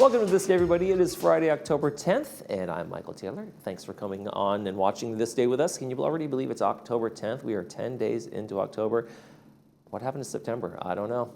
Welcome to This Day, everybody. It is Friday, October 10th, and I'm Michael Taylor. Thanks for coming on and watching This Day with us. Can you already believe it's October 10th? We are 10 days into October. What happened to September? I don't know,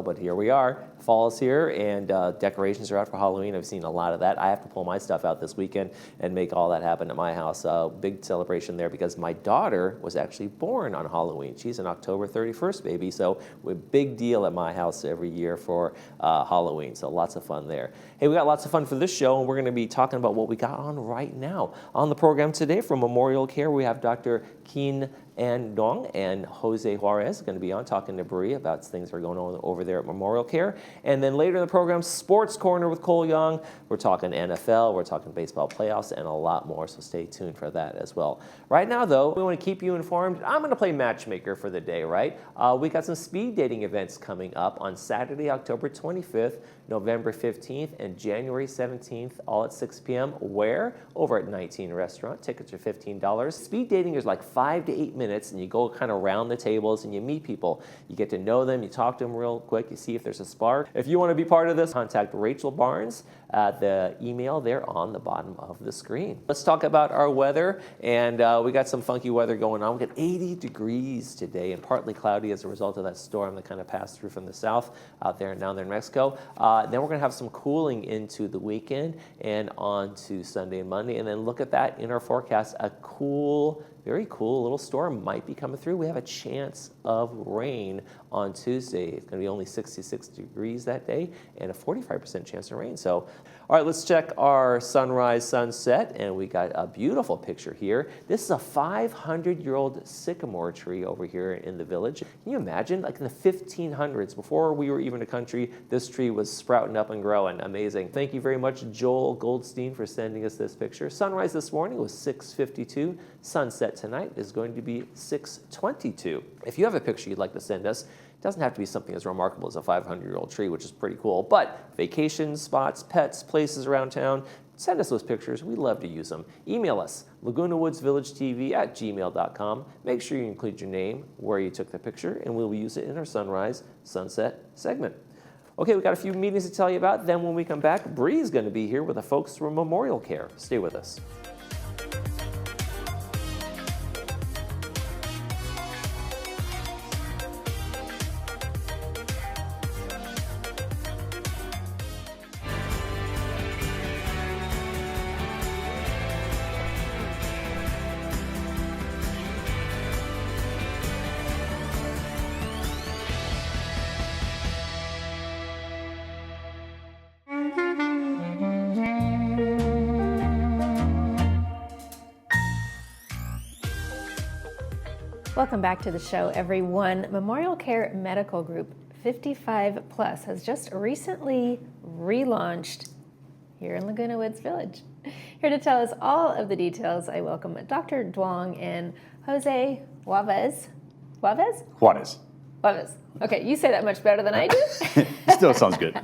but here we are. Fall is here, and decorations are out for Halloween. I've seen a lot of that. I have to pull my stuff out this weekend and make all that happen at my house. Big celebration there because my daughter was actually born on Halloween. She's an October 31st baby, so we're big deal at my house every year for Halloween, so lots of fun there. Hey, we got lots of fun for this show, and we're going to be talking about what we got on right now. On the program today from Memorial Care, we have Dr. Keen and Dong and Jose Juarez going to be on talking to Bree about things that are going on over there at Memorial Care. And then later in the program, Sports Corner with Cole Young. We're talking NFL, we're talking baseball playoffs, and a lot more, so stay tuned for that as well. Right now, though, we want to keep you informed. I'm going to play matchmaker for the day, right? We got some speed dating events coming up on Saturday, October 25th, November 15th, and January 17th, all at 6 p.m. Where? Over at 19 Restaurant. Tickets are $15. Speed dating is like 5 to 8 minutes, and you go kind of around the tables and you meet people. You get to know them, you talk to them real quick, you see if there's a spark. If you want to be part of this, contact Rachel Barnes at the email there on the bottom of the screen. Let's talk about our weather, and we got some funky weather going on. We got 80 degrees today and partly cloudy as a result of that storm that kind of passed through from the south out there and down there in Mexico. Then we're going to have some cooling into the weekend and on to Sunday and Monday. And then look at that in our forecast, a cool, very cool little storm might be coming through. We have a chance of rain on Tuesday. It's going to be only 66 degrees that day and a 45% chance of rain. So, all right, let's check our sunrise, sunset, and we got a beautiful picture here. This is a 500-year-old sycamore tree over here in the village. Can you imagine, like in the 1500s, before we were even a country, this tree was sprouting up and growing. Amazing. Thank you very much, Joel Goldstein, for sending us this picture. Sunrise this morning was 6:52. Sunset tonight is going to be 6:22. If you have a picture you'd like to send us, it doesn't have to be something as remarkable as a 500-year-old tree, which is pretty cool, but vacation spots, pets, places around town, send us those pictures. We love to use them. Email us, lagunawoodsvillagetv@gmail.com. Make sure you include your name, where you took the picture, and we'll use it in our sunrise, sunset segment. Okay, we've got a few meetings to tell you about. Then when we come back, Bree's going to be here with the folks from Memorial Care. Stay with us. Welcome back to the show, everyone. Memorial Care Medical Group 55 Plus has just recently relaunched here in Laguna Woods Village. Here to tell us all of the details, I welcome Dr. Duong and Jose Juarez. Juarez? Juarez. Juarez. Okay, you say that much better than I do. Still sounds good.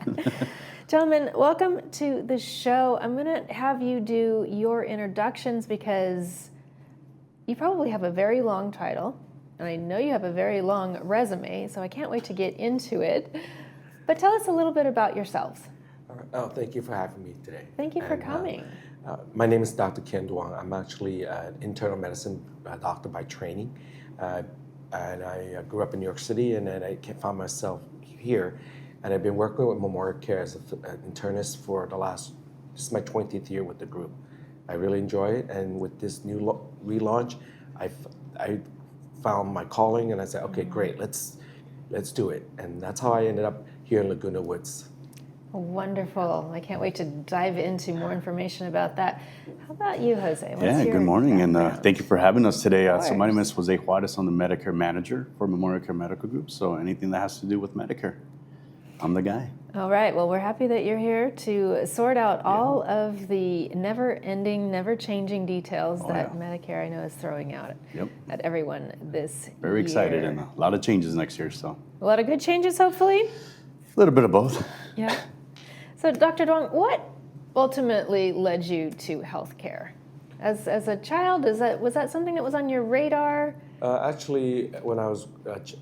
Gentlemen, welcome to the show. I'm going to have you do your introductions because you probably have a very long title, and I know you have a very long resume, so I can't wait to get into it. But tell us a little bit about yourselves. All right. Oh, thank you for having me today. Thank you for coming. My name is Dr. Ken Duong. I'm actually an internal medicine doctor by training. And I grew up in New York City, and then I found myself here. And I've been working with Memorial Care as an internist for this is my 20th year with the group. I really enjoy it, and with this new relaunch, I found my calling, and I said, okay, great, let's do it. And that's how I ended up here in Laguna Woods. Wonderful. I can't wait to dive into more information about that. How about you, Jose? Good morning, and thank you for having us today. So my name is Jose Juarez. I'm the Medicare manager for Memorial Care Medical Group, so anything that has to do with Medicare, I'm the guy. All right. Well, we're happy that you're here to sort out all of the never-ending, never-changing details that Medicare, I know, is throwing out at everyone this year. Very excited, and a lot of changes next year. So a lot of good changes, hopefully? A little bit of both. Yeah. So, Dr. Duong, what ultimately led you to healthcare? As a child, was that something that was on your radar? Actually, when I was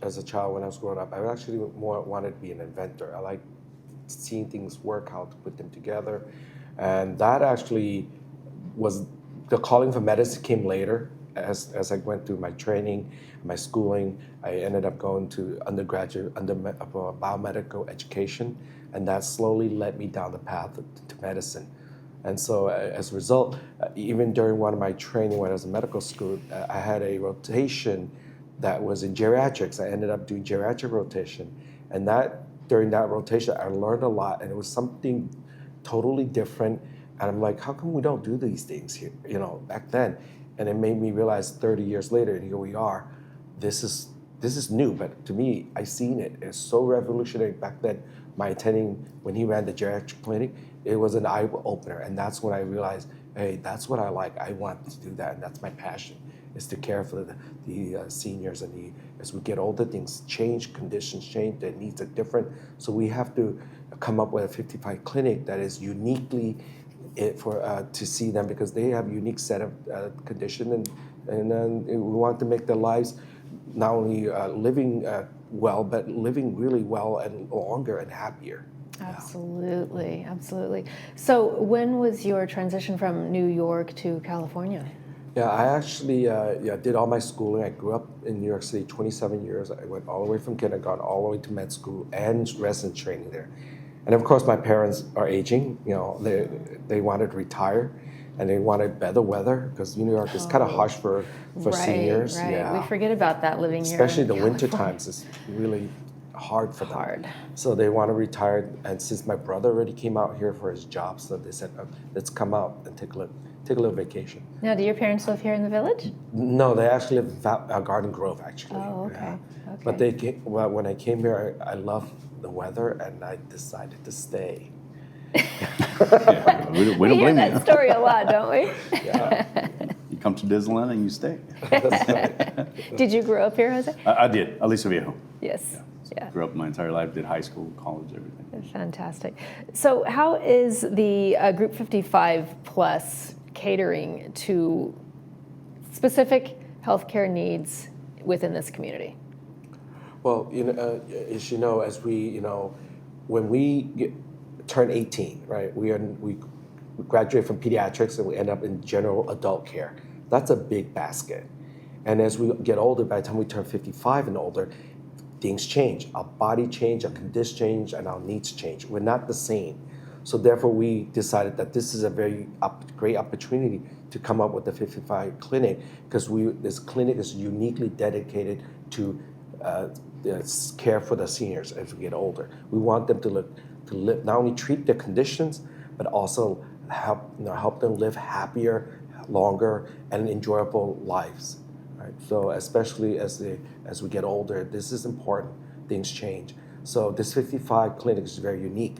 as a child, when I was growing up, I actually more wanted to be an inventor. I like seeing things work, how to put them together. And that actually was, the calling for medicine came later. As I went through my training, my schooling, I ended up going to undergraduate biomedical education, and that slowly led me down the path to medicine. And so as a result, even during one of my training when I was in medical school, I had a rotation that was in geriatrics. I ended up doing geriatric rotation. And during that rotation, I learned a lot, and it was something totally different. And I'm like, how come we don't do these things here, back then? And it made me realize 30 years later, and here we are, this is new, but to me, I seen it. It's so revolutionary back then. My attending, when he ran the geriatric clinic, it was an eye opener. And that's when I realized, hey, that's what I like. I want to do that, and that's my passion, is to care for the seniors. And as we get older, things change, conditions change, their needs are different. So we have to come up with a 55 clinic that is uniquely to see them, because they have a unique set of condition, and we want to make their lives not only living well, but living really well and longer and happier. Absolutely, absolutely. So when was your transition from New York to California? Yeah, I actually did all my schooling. I grew up in New York City 27 years. I went all the way from kindergarten all the way to med school and resident training there. And of course, my parents are aging. They wanted to retire, and they wanted better weather, because New York is kind of harsh for seniors. Right. Yeah. We forget about that living here. Especially the winter times is really hard for them. So they want to retire. And since my brother already came out here for his job, so they said, let's come out and take a little vacation. Now, do your parents live here in the village? No, they actually live in Garden Grove, actually. Oh, okay. Yeah. Okay. But when I came here, I loved the weather, and I decided to stay. Yeah, we don't We hear blame that you. story a lot, don't we? Yeah. You come to Disneyland and you stay. That's right. Did you grow up here, Jose? I did, Aliso Viejo. Yes. Yeah. Grew up my entire life, did high school, college, everything. Fantastic. So how is the Group 55 Plus catering to specific healthcare needs within this community? Well, as you know, when we turn 18, right, we graduate from pediatrics and we end up in general adult care. That's a big basket. And as we get older, by the time we turn 55 and older, things change. Our body change, our conditions change, and our needs change. We're not the same. So therefore, we decided that this is a very great opportunity to come up with the 55 clinic, because this clinic is uniquely dedicated to care for the seniors as we get older. We want them to live, not only treat their conditions, but also help them live happier, longer, and enjoyable lives. Right? So especially as we get older, this is important. Things change. So this 55 clinic is very unique.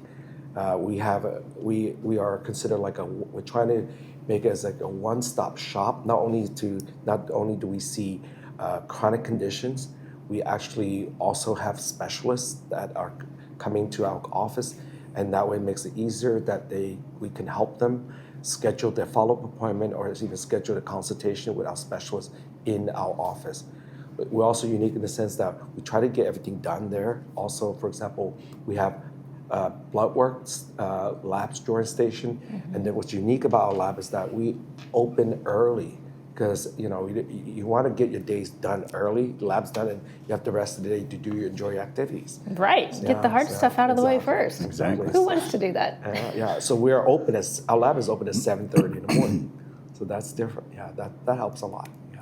We are considered we're trying to make it as like a one-stop shop. Not only do we see chronic conditions, we actually also have specialists that are coming to our office, and that way it makes it easier that we can help them schedule their follow-up appointment, or even schedule a consultation with our specialists in our office. But we're also unique in the sense that we try to get everything done there. Also, for example, we have blood works, labs during station, and then what's unique about our lab is that we open early, because you want to get your days done early, labs done, and you have the rest of the day to enjoy your activities. Right. Get the hard stuff out of the way first. Exactly. Who wants to do that? Yeah. So our lab is open at 7:30 in the morning. So that's different. Yeah. That helps a lot. Yeah.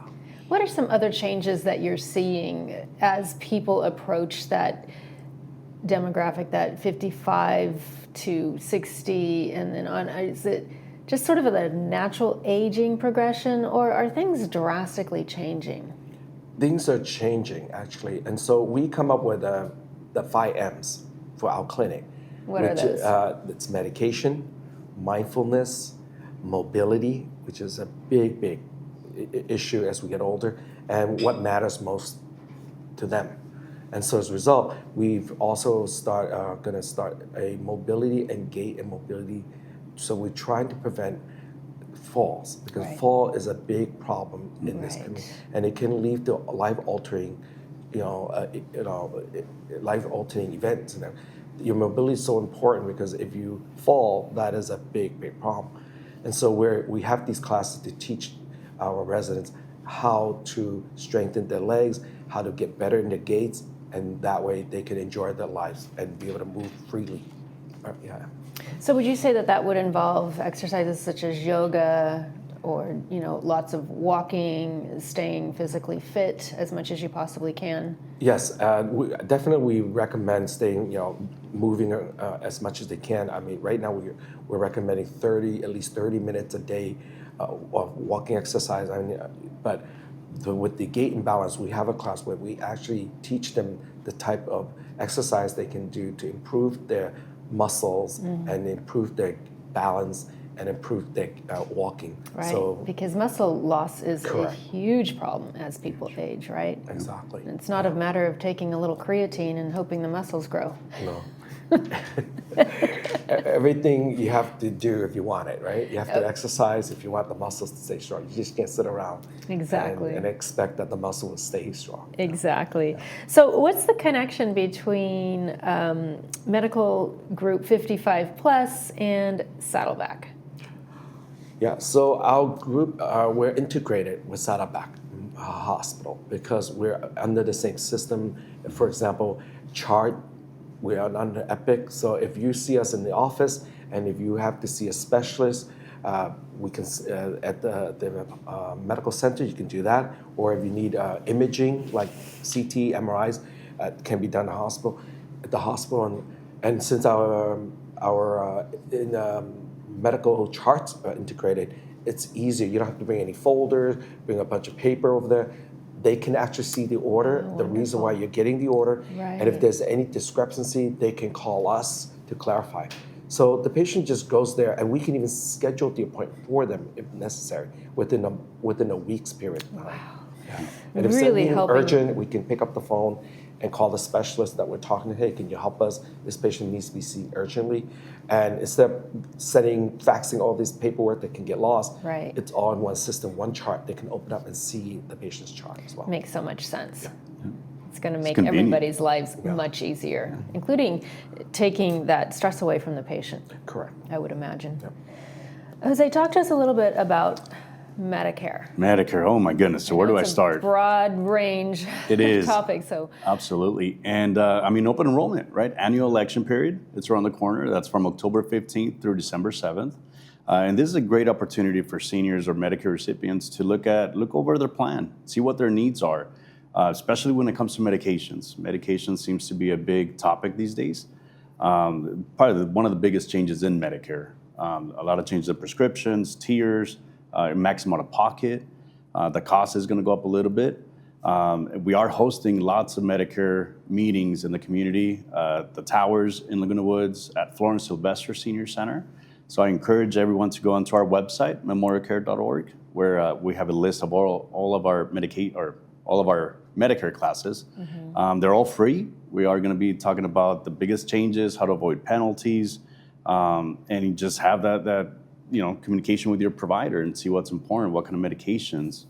What are some other changes that you're seeing as people approach that demographic, that 55 to 60 and then on? Is it just sort of a natural aging progression, or are things drastically changing? Things are changing, actually. And so we come up with the 5 M's for our clinic. What are those? It's medication, mindfulness, mobility, which is a big, big issue as we get older, and what matters most to them. And so as a result, we've also going to start a mobility and gait and mobility. So we're trying to prevent falls, because fall is a big problem in this community, and it can lead to life-altering, life-altering events. your mobility is so important because if you fall, that is a big problem. And so we have these classes to teach our residents how to strengthen their legs, how to get better in the gaits, and that way they can enjoy their lives and be able to move freely. Yeah. So would you say that that would involve exercises such as yoga or, lots of walking, staying physically fit as much as you possibly can? Yes, we recommend staying, moving as much as they can. I mean, right now we're recommending at least 30 minutes a day of walking exercise. But with the gait and balance, we have a class where we actually teach them the type of exercise they can do to improve their muscles and improve their balance and improve their walking. Right, So, because muscle loss is Correct. a huge problem as people age, right? exactly. It's not a matter of taking a little creatine and hoping the muscles grow. No. Everything you have to do if you want it, right? You have to exercise if you want the muscles to stay strong. You just can't sit around Exactly. and expect that the muscle will stay strong. Exactly. So what's the connection between medical group 55 plus and Saddleback? Yeah, so our group, we're integrated with Saddleback Hospital because we're under the same system. For example, chart, we are under Epic. So if you see us in the office and if you have to see a specialist, we can at the medical center, you can do that. Or if you need imaging like CT, MRIs, can be done at the hospital. And since our medical charts are integrated, it's easier. You don't have to bring any folders, bring a bunch of paper over there. They can actually see the order, the reason why you're getting the order. And if Right. there's any discrepancy, they can call us to clarify. So the patient just goes there and we can even schedule the appointment for them if necessary within a week's period of time. Wow. Yeah. And if Really something helping. urgent, we can pick up the phone and call the specialist that we're talking to. Hey, can you help us? This patient needs to be seen urgently. And instead of faxing all this paperwork that can get lost, Right. it's all in one system, one chart. They can open up and see the patient's chart as well. Makes so much sense. It's going to make convenient. everybody's lives much easier, including taking that stress away from the patient, Correct. I would imagine. Yep. Jose, talk to us a little bit about Medicare. Medicare, oh my goodness. So where do I It's a start? broad range It is. topic, so Absolutely. And open enrollment, right? Annual election period. It's around the corner. That's from October 15th through December 7th. And this is a great opportunity for seniors or Medicare recipients to look over their plan, see what their needs are, especially when it comes to medications. Medication seems to be a big topic these days. Probably one of the biggest changes in Medicare. A lot of changes in prescriptions, tiers, maximum out of pocket. The cost is going to go up a little bit. We are hosting lots of Medicare meetings in the community, the towers in Laguna Woods, at Florence Sylvester Senior Center. So I encourage everyone to go onto our website, memorialcare.org, where we have a list of all of our Medicare classes. They're all free. We are going to be talking about the biggest changes, how to avoid penalties, and just have that communication with your provider and see what's important, what kind of medications.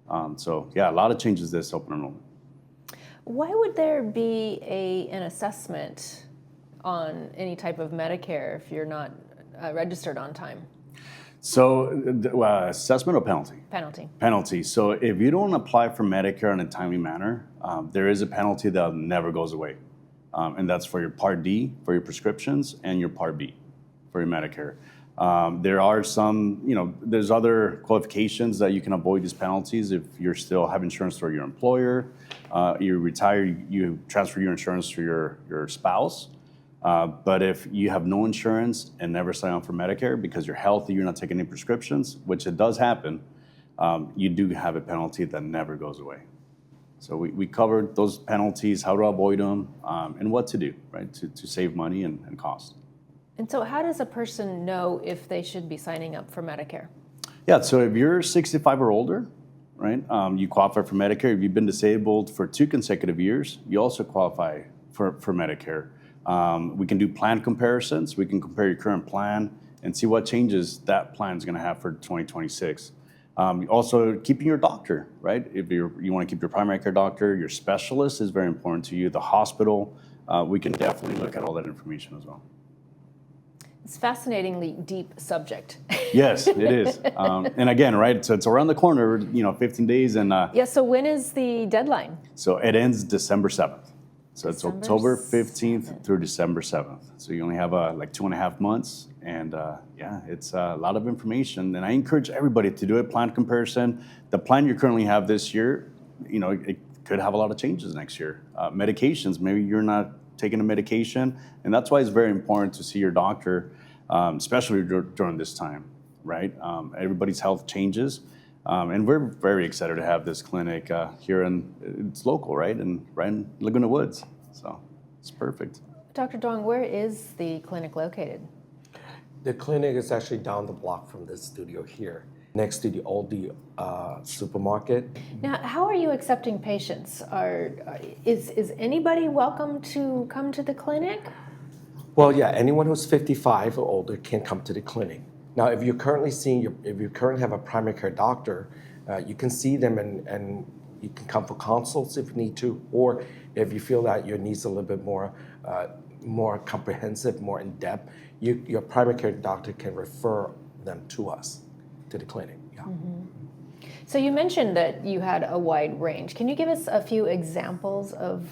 A lot of changes this open enrollment. why would there be an assessment on any type of Medicare if you're not registered on time? So assessment or penalty? Penalty. Penalty. So if you don't apply for Medicare in a timely manner, there is a penalty that never goes away. And that's for your Part D, for your prescriptions, and your Part B, for your Medicare. There are some, there's other qualifications that you can avoid these penalties if you still have insurance through your employer, you retire, you transfer your insurance to your spouse. But if you have no insurance and never sign up for Medicare because you're healthy, you're not taking any prescriptions, which it does happen, you do have a penalty that never goes away. So we covered those penalties, how to avoid them, and what to do, right, to save money and cost. And so how does a person know if they should be signing up for Medicare? Yeah, so if you're 65 or older, right, you qualify for Medicare. If you've been disabled for 2 consecutive years, you also qualify for Medicare. We can do plan comparisons. We can compare your current plan and see what changes that plan is going to have for 2026. Also, keeping your doctor, right? If you want to keep your primary care doctor, your specialist is very important to you, the hospital, we can definitely look at all that information as well. It's a fascinatingly deep subject. Yes, it is. And again, right, so it's around the corner, 15 days. And Yeah, so when is the deadline? so it ends December 7th. So it's December October 15th through December 7th. So you only have like 2.5 months. And yeah, it's a lot of information. And I encourage everybody to do a plan comparison. The plan you currently have this year, it could have a lot of changes next year. Medications, maybe you're not taking a medication. And that's why it's very important to see your doctor, especially during this time, right? Everybody's health changes. And we're very excited to have this clinic here it's local, right? And right in Laguna Woods. So it's perfect. Dr. Duong, where is the clinic located? The clinic is actually down the block from this studio here, next to the Aldi supermarket. Now, how are you accepting patients? Is anybody welcome to come to the clinic? Well, yeah, anyone who's 55 or older can come to the clinic. Now, if you currently have a primary care doctor, you can see them and you can come for consults if you need to, or if you feel that your needs are a little bit more comprehensive, more in depth, your primary care doctor can refer them to us, to the clinic. Yeah. Mm-hmm. So you mentioned that you had a wide range. Can you give us a few examples of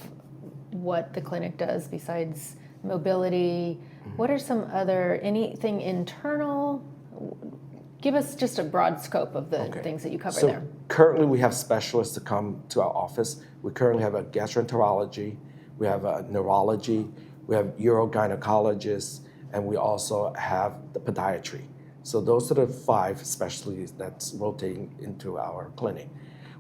what the clinic does besides mobility? Mm-hmm. What are some anything internal? Give us just a broad scope of the things that you cover there. Currently we have specialists to come to our office. We currently have a gastroenterology, we have a neurology, we have urogynecologists, and we also have the podiatry. So those are the 5 specialties that's rotating into our clinic.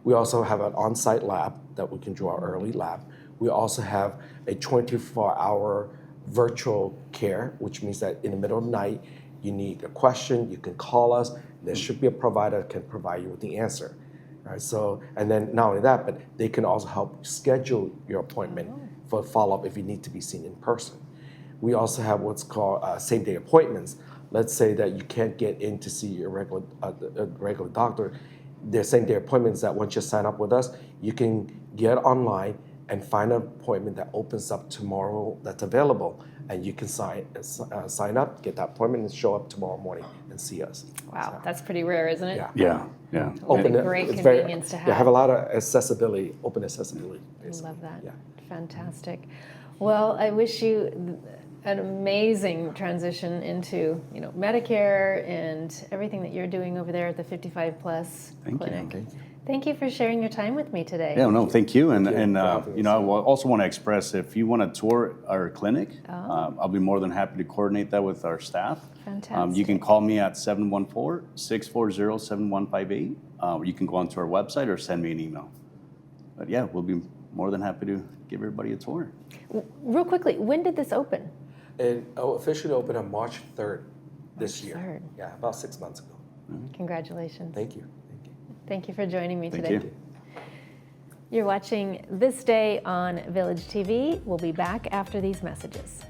We also have an on-site lab that we can do our early lab. We also have a 24-hour virtual care, which means that in the middle of the night, you need a question, you can call us. There should be a provider that can provide you with the answer. Right? So, and then not only that, but they can also help schedule your appointment for follow-up if you need to be seen in person. We also have what's called same-day appointments. Let's say that you can't get in to see a regular doctor. There's same-day appointments that once you sign up with us, you can get online and find an appointment that opens up tomorrow that's available. And you can sign up, get that appointment, and show up tomorrow morning and see us. Wow, So, that's pretty rare, isn't it? Yeah. What a great convenience to have. They have a lot of accessibility, open accessibility. Basically. I love that. Yeah. Fantastic. Well, I wish you an amazing transition into Medicare and everything that you're doing over there at the 55 plus clinic. You. Thank you for sharing your time with me today. Yeah, no, thank you. And having us. I also want to express, if you want to tour our clinic, I'll be more than happy to coordinate that with our staff. Fantastic. You can call me at 714-640-7158. You can go onto our website or send me an email. But yeah, we'll be more than happy to give everybody a tour. Real quickly, when did this open? It officially opened on March 3rd this year. 3rd. Yeah, about 6 months ago. Congratulations. Thank you. Thank you for joining me Thank today. you. You're watching This Day on Village TV. We'll be back after these messages.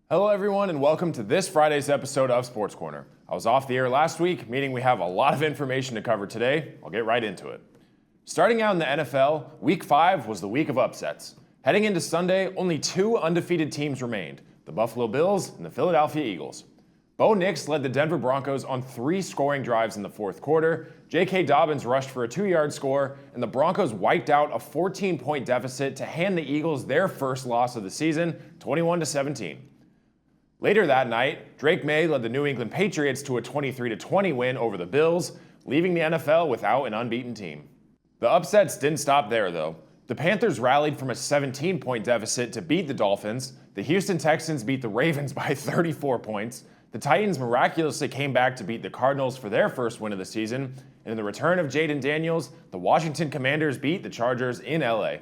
Hello everyone and welcome to this Friday's episode of Sports Corner. I was off the air last week, meaning we have a lot of information to cover today. I'll get right into it. Starting out in the NFL, Week 5 was the week of upsets. Heading into Sunday, only 2 undefeated teams remained, the Buffalo Bills and the Philadelphia Eagles. Bo Nix led the Denver Broncos on 3 scoring drives in the fourth quarter, J.K. Dobbins rushed for a 2-yard score, and the Broncos wiped out a 14-point deficit to hand the Eagles their first loss of the season, 21-17. Later that night, Drake May led the New England Patriots to a 23-20 win over the Bills, leaving the NFL without an unbeaten team. The upsets didn't stop there, though. The Panthers rallied from a 17-point deficit to beat the Dolphins, the Houston Texans beat the Ravens by 34 points, the Titans miraculously came back to beat the Cardinals for their first win of the season, and in the return of Jaden Daniels, the Washington Commanders beat the Chargers in LA.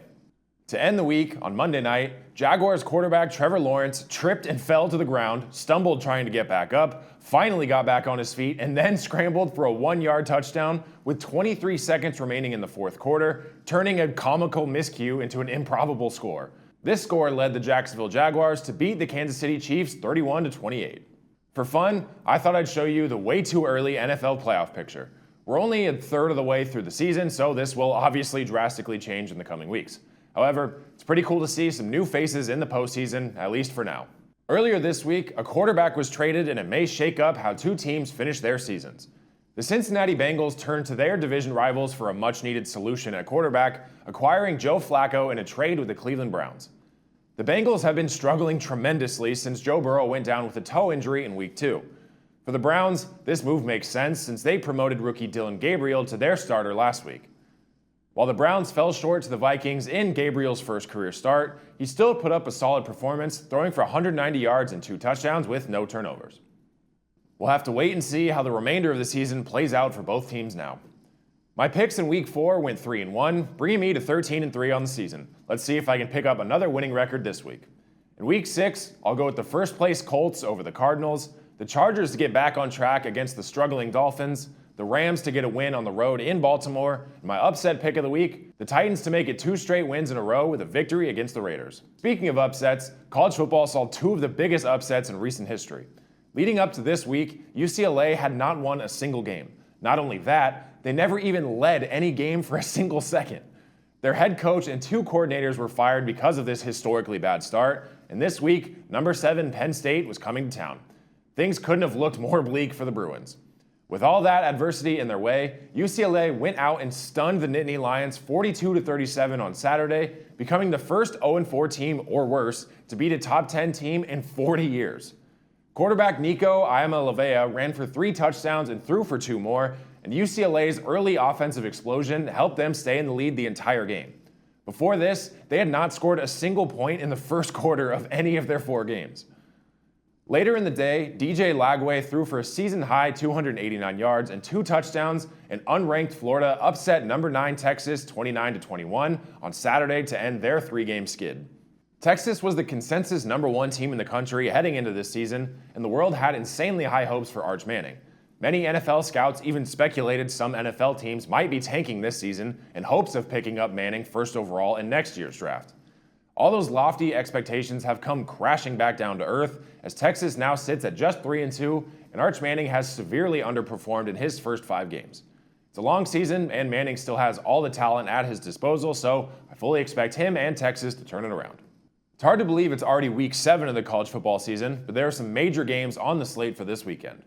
To end the week, on Monday night, Jaguars quarterback Trevor Lawrence tripped and fell to the ground, stumbled trying to get back up, finally got back on his feet, and then scrambled for a 1-yard touchdown with 23 seconds remaining in the fourth quarter, turning a comical miscue into an improbable score. This score led the Jacksonville Jaguars to beat the Kansas City Chiefs 31-28. For fun, I thought I'd show you the way too early NFL playoff picture. We're only a third of the way through the season, so this will obviously drastically change in the coming weeks. However, it's pretty cool to see some new faces in the postseason, at least for now. Earlier this week, a quarterback was traded and it may shake up how two teams finish their seasons. The Cincinnati Bengals turned to their division rivals for a much-needed solution at quarterback, acquiring Joe Flacco in a trade with the Cleveland Browns. The Bengals have been struggling tremendously since Joe Burrow went down with a toe injury in Week 2. For the Browns, this move makes sense since they promoted rookie Dylan Gabriel to their starter last week. While the Browns fell short to the Vikings in Gabriel's first career start, he still put up a solid performance, throwing for 190 yards and 2 touchdowns with no turnovers. We'll have to wait and see how the remainder of the season plays out for both teams now. My picks in Week 4 went 3-1, bringing me to 13-3 on the season. Let's see if I can pick up another winning record this week. In Week 6, I'll go with the first place Colts over the Cardinals, the Chargers to get back on track against the struggling Dolphins, the Rams to get a win on the road in Baltimore, and my upset pick of the week, the Titans to make it 2 straight wins in a row with a victory against the Raiders. Speaking of upsets, college football saw 2 of the biggest upsets in recent history. Leading up to this week, UCLA had not won a single game. Not only that, they never even led any game for a single second. Their head coach and 2 coordinators were fired because of this historically bad start, and this week, number 7 Penn State was coming to town. Things couldn't have looked more bleak for the Bruins. With all that adversity in their way, UCLA went out and stunned the Nittany Lions 42-37 on Saturday, becoming the first 0-4 team or worse to beat a top 10 team in 40 years. Quarterback Nico Iamaleava ran for 3 touchdowns and threw for 2 more, and UCLA's early offensive explosion helped them stay in the lead the entire game. Before this, they had not scored a single point in the first quarter of any of their 4 games. Later in the day, DJ Lagway threw for a season-high 289 yards and 2 touchdowns, and unranked Florida upset number 9 Texas 29-21 on Saturday to end their 3-game skid. Texas was the consensus number 1 team in the country heading into this season, and the world had insanely high hopes for Arch Manning. Many NFL scouts even speculated some NFL teams might be tanking this season in hopes of picking up Manning first overall in next year's draft. All those lofty expectations have come crashing back down to earth as Texas now sits at just 3-2, and Arch Manning has severely underperformed in his first 5 games. It's a long season, and Manning still has all the talent at his disposal, so I fully expect him and Texas to turn it around. It's hard to believe it's already Week 7 of the college football season, but there are some major games on the slate for this weekend.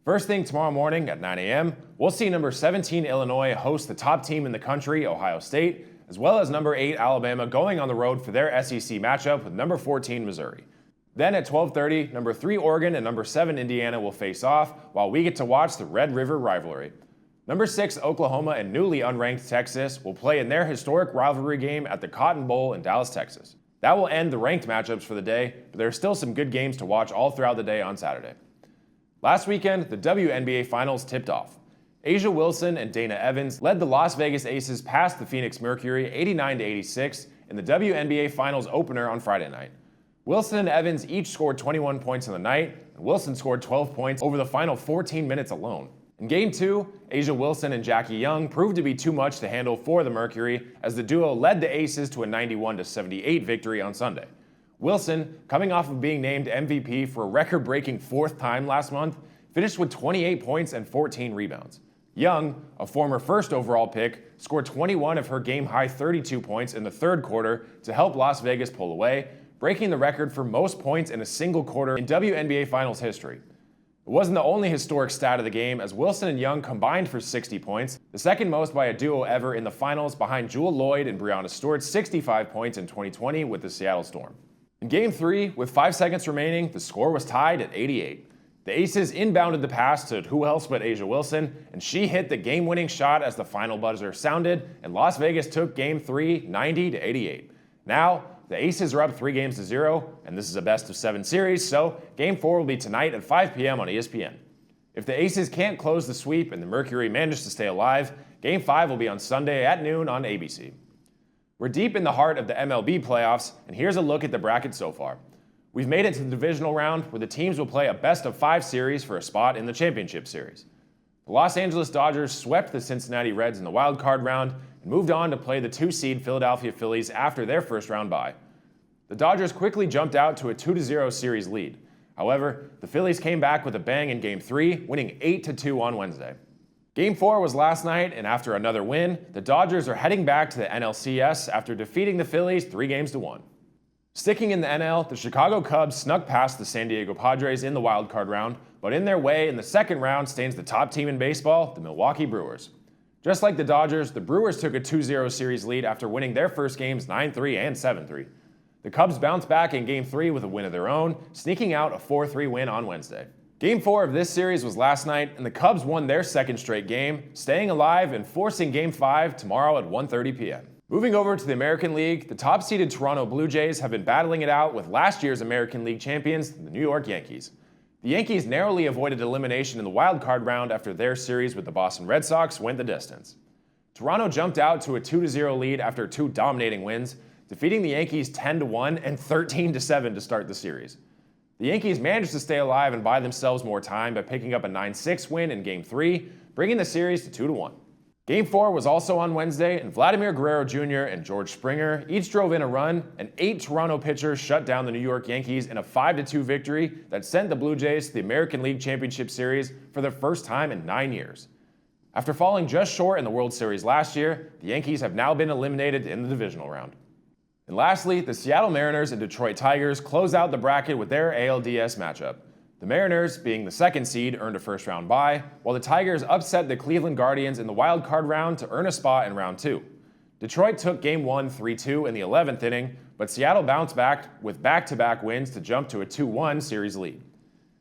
First thing tomorrow morning at 9 a.m., we'll see number 17 Illinois host the top team in the country, Ohio State, as well as number 8 Alabama going on the road for their SEC matchup with number 14 Missouri. Then at 12:30, number 3 Oregon and number 7 Indiana will face off, while we get to watch the Red River rivalry. Number 6 Oklahoma and newly unranked Texas will play in their historic rivalry game at the Cotton Bowl in Dallas, Texas. That will end the ranked matchups for the day, but there are still some good games to watch all throughout the day on Saturday. Last weekend, the WNBA Finals tipped off. Asia Wilson and Dana Evans led the Las Vegas Aces past the Phoenix Mercury 89-86 in the WNBA Finals opener on Friday night. Wilson and Evans each scored 21 points in the night, and Wilson scored 12 points over the final 14 minutes alone. In Game 2, Asia Wilson and Jackie Young proved to be too much to handle for the Mercury as the duo led the Aces to a 91-78 victory on Sunday. Wilson, coming off of being named MVP for a record-breaking 4th time last month, finished with 28 points and 14 rebounds. Young, a former first overall pick, scored 21 of her game-high 32 points in the 3rd quarter to help Las Vegas pull away, breaking the record for most points in a single quarter in WNBA Finals history. It wasn't the only historic stat of the game, as Wilson and Young combined for 60 points, the second most by a duo ever in the finals behind Jewel Lloyd and Breanna Stewart's 65 points in 2020 with the Seattle Storm. In Game 3, with 5 seconds remaining, the score was tied at 88. The Aces inbounded the pass to who else but Asia Wilson, and she hit the game-winning shot as the final buzzer sounded, and Las Vegas took Game 3 90-88. Now, the Aces are up 3-0, and this is a best-of-7 series, so Game 4 will be tonight at 5 p.m. on ESPN. If the Aces can't close the sweep and the Mercury manages to stay alive, Game 5 will be on Sunday at noon on ABC. We're deep in the heart of the MLB playoffs, and here's a look at the bracket so far. We've made it to the divisional round, where the teams will play a best-of-5 series for a spot in the championship series. The Los Angeles Dodgers swept the Cincinnati Reds in the wild card round and moved on to play the 2-seed Philadelphia Phillies after their first round bye. The Dodgers quickly jumped out to a 2-0 series lead. However, the Phillies came back with a bang in Game 3, winning 8-2 on Wednesday. Game 4 was last night, and after another win, the Dodgers are heading back to the NLCS after defeating the Phillies 3-1. Sticking in the NL, the Chicago Cubs snuck past the San Diego Padres in the wild card round, but in their way in the second round stands the top team in baseball, the Milwaukee Brewers. Just like the Dodgers, the Brewers took a 2-0 series lead after winning their first games 9-3 and 7-3. The Cubs bounced back in Game 3 with a win of their own, sneaking out a 4-3 win on Wednesday. Game 4 of this series was last night, and the Cubs won their second straight game, staying alive and forcing Game 5 tomorrow at 1:30 p.m. Moving over to the American League, the top-seeded Toronto Blue Jays have been battling it out with last year's American League champions, the New York Yankees. The Yankees narrowly avoided elimination in the wild card round after their series with the Boston Red Sox went the distance. Toronto jumped out to a 2-0 lead after 2 dominating wins, defeating the Yankees 10-1 and 13-7 to start the series. The Yankees managed to stay alive and buy themselves more time by picking up a 9-6 win in Game 3, bringing the series to 2-1. Game 4 was also on Wednesday, and Vladimir Guerrero Jr. and George Springer each drove in a run, and 8 Toronto pitchers shut down the New York Yankees in a 5-2 victory that sent the Blue Jays to the American League Championship Series for the first time in 9 years. After falling just short in the World Series last year, the Yankees have now been eliminated in the divisional round. And lastly, the Seattle Mariners and Detroit Tigers close out the bracket with their ALDS matchup. The Mariners, being the second seed, earned a first-round bye, while the Tigers upset the Cleveland Guardians in the wild card round to earn a spot in round 2. Detroit took Game 1 3-2 in the 11th inning, but Seattle bounced back with back-to-back wins to jump to a 2-1 series lead.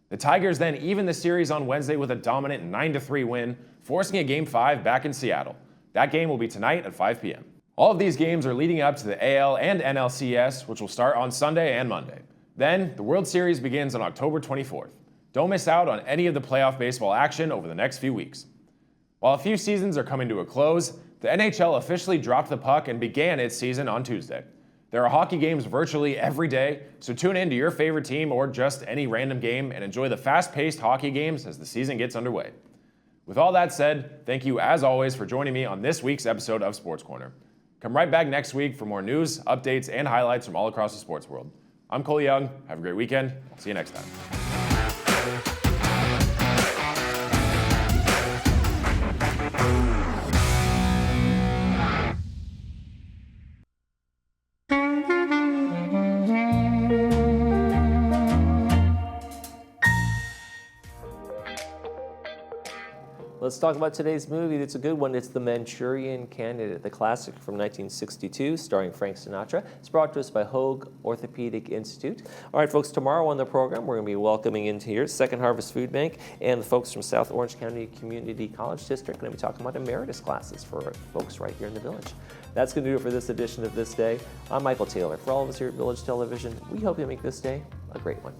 The Tigers then evened the series on Wednesday with a dominant 9-3 win, forcing a Game 5 back in Seattle. That game will be tonight at 5 p.m. All of these games are leading up to the AL and NLCS, which will start on Sunday and Monday. Then, the World Series begins on October 24th. Don't miss out on any of the playoff baseball action over the next few weeks. While a few seasons are coming to a close, the NHL officially dropped the puck and began its season on Tuesday. There are hockey games virtually every day, so tune in to your favorite team or just any random game and enjoy the fast-paced hockey games as the season gets underway. With all that said, thank you as always for joining me on this week's episode of Sports Corner. Come right back next week for more news, updates, and highlights from all across the sports world. I'm Cole Young. Have a great weekend. I'll see you next time. Let's talk about today's movie. It's a good one. It's The Manchurian Candidate, the classic from 1962, starring Frank Sinatra. It's brought to us by Hoag Orthopedic Institute. All right, folks, tomorrow on the program, we're going to be welcoming into here Second Harvest Food Bank and the folks from South Orange County Community College District. We're going to be talking about emeritus classes for folks right here in the village. That's going to do it for this edition of This Day. I'm Michael Taylor. For all of us here at Village Television, we hope you make this day a great one.